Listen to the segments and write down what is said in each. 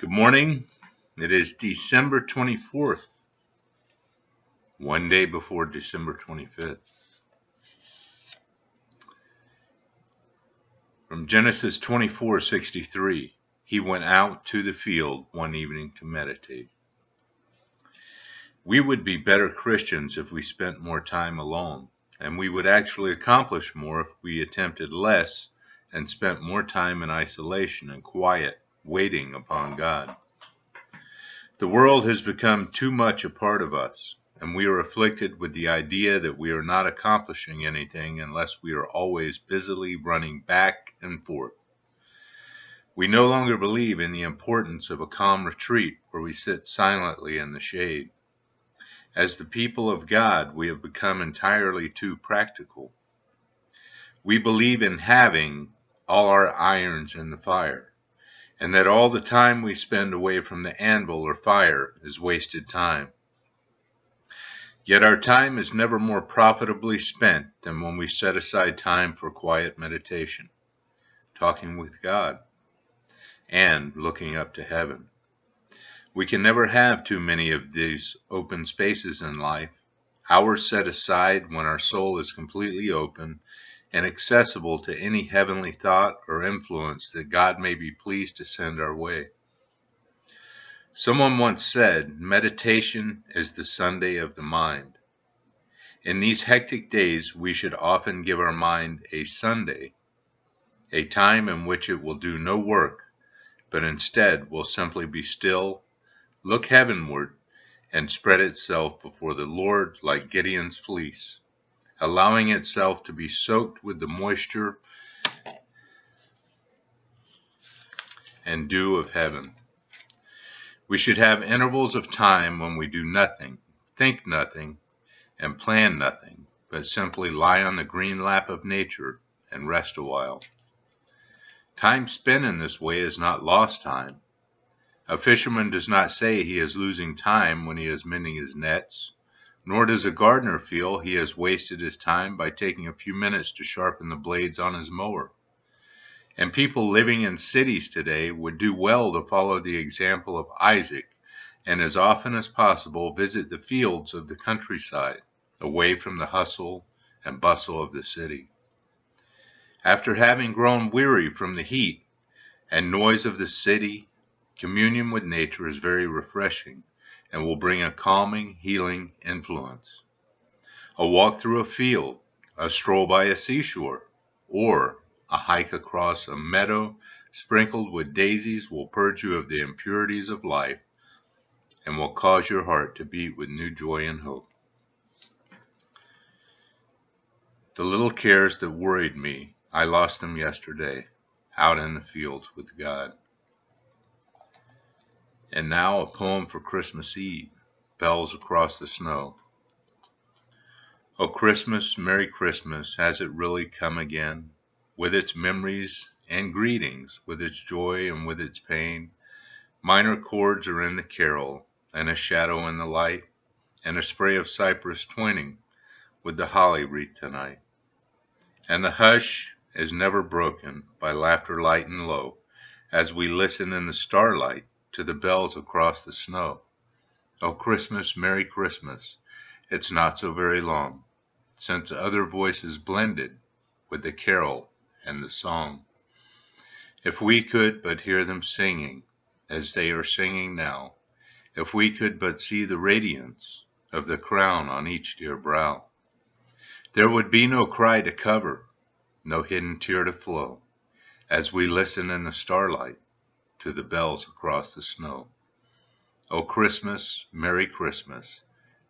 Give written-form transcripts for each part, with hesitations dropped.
Good morning. It is December 24th, one day before December 25th. From Genesis 24:63, he went out to the field one evening to meditate. We would be better Christians if we spent more time alone, and we would actually accomplish more if we attempted less and spent more time in isolation and quiet, waiting upon God. The world has become too much a part of us, and we are afflicted with the idea that we are not accomplishing anything unless we are always busily running back and forth. We no longer believe in the importance of a calm retreat where we sit silently in the shade. As the people of God, we have become entirely too practical. We believe in having all our irons in the fire, and that all the time we spend away from the anvil or fire is wasted time. Yet our time is never more profitably spent than when we set aside time for quiet meditation, talking with God, and looking up to heaven. We can never have too many of these open spaces in life, hours set aside when our soul is completely open and accessible to any heavenly thought or influence that God may be pleased to send our way. Someone once said, meditation is the Sunday of the mind. In these hectic days, we should often give our mind a Sunday, a time in which it will do no work, but instead will simply be still, look heavenward, and spread itself before the Lord like Gideon's fleece, allowing itself to be soaked with the moisture and dew of heaven. We should have intervals of time when we do nothing, think nothing, and plan nothing, but simply lie on the green lap of nature and rest a while. Time spent in this way is not lost time. A fisherman does not say he is losing time when he is mending his nets, nor does a gardener feel he has wasted his time by taking a few minutes to sharpen the blades on his mower. And people living in cities today would do well to follow the example of Isaac and as often as possible visit the fields of the countryside, away from the hustle and bustle of the city. After having grown weary from the heat and noise of the city, communion with nature is very refreshing and will bring a calming, healing influence. A walk through a field, a stroll by a seashore, or a hike across a meadow sprinkled with daisies will purge you of the impurities of life and will cause your heart to beat with new joy and hope. The little cares that worried me, I lost them yesterday, out in the fields with God. And now a poem for Christmas Eve, Bells Across the Snow. Oh Christmas, Merry Christmas, has it really come again? With its memories and greetings, with its joy and with its pain. Minor chords are in the carol, and a shadow in the light, and a spray of cypress twining with the holly wreath tonight. And the hush is never broken by laughter light and low, as we listen in the starlight to the bells across the snow. Oh Christmas, Merry Christmas, it's not so very long since other voices blended with the carol and the song. If we could but hear them singing as they are singing now, if we could but see the radiance of the crown on each dear brow, there would be no cry to cover, no hidden tear to flow, as we listen in the starlight to the bells across the snow. Oh Christmas, Merry Christmas,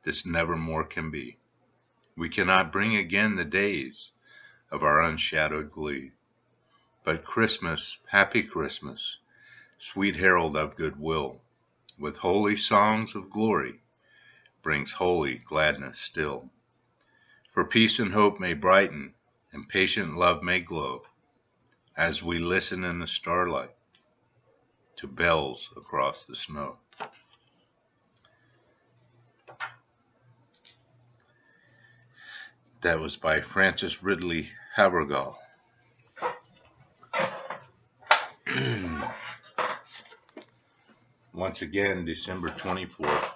this never more can be. We cannot bring again the days of our unshadowed glee. But Christmas, happy Christmas, sweet herald of goodwill, with holy songs of glory, brings holy gladness still. For peace and hope may brighten, and patient love may glow, as we listen in the starlight to bells across the snow. That was by Francis Ridley Havergal. once again, December 24th.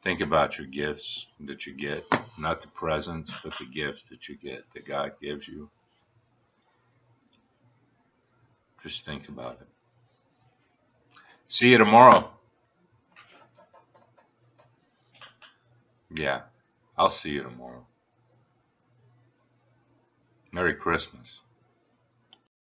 Think about your gifts that you get, not the presents, but the gifts that you get, that God gives you. Just think about it. See you tomorrow. Yeah, I'll see you tomorrow. Merry Christmas.